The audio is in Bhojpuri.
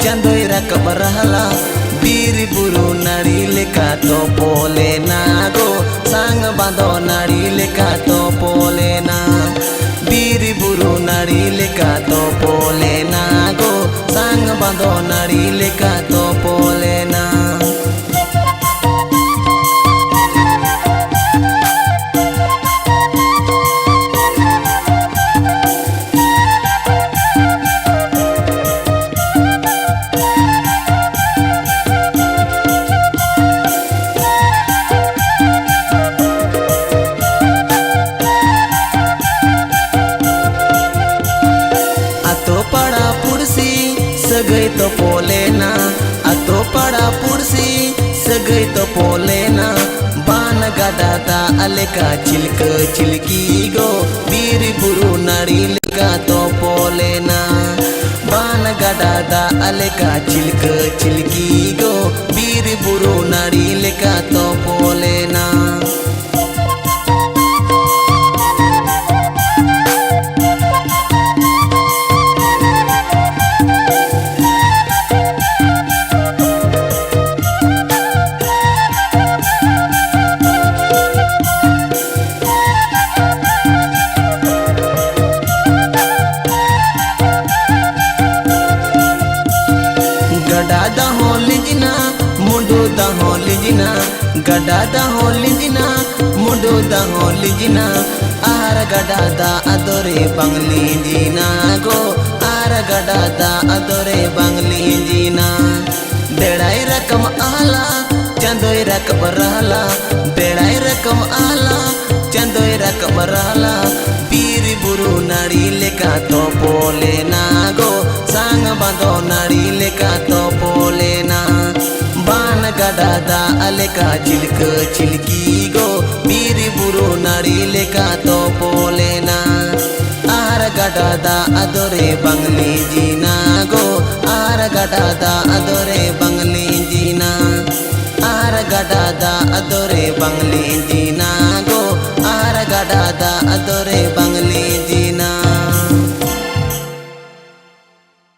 चंदोई rakab rahla biri buru nari leka to pole na go sang bando nari leka to pole na biri buru nari leka to pole na go sang bando nari leka to pole na सगई तो पोलेना अतो पड़ा पुरसी सगई तो पोलेना बान गदाता अलका चिलक चिलकी गो बीर बुरु नारी लगा तो पोलेना बान गदाता अलका चिलक चिलकी गो बीर बुरु नारी लगा तो पोलेना गडादा हो लिंजना मुंडो दा हो लिंजना गडादा हो लिंजना मुंडो दा हो लिंजना आर गडादा अदोरे बंगली जीना गो आर गडादा अदोरे बंगली जीना बेड़ाई रकम आला चंदोई रकम रहला बेड़ाई रकम आला चंदोई रकम रहला बीर बुरु नारी लेका तो पोले ना गो सांग बांधो नारी लेका तो पोले ना बान गडादा अलका चिलक चिलकी गो बीर बुरु नारी लेका तो पोले ना आर गडादा अदोरे बंगली जीना गो आर गडादा अदोरे बंगली जीना आर गडादा अदोरे बंगली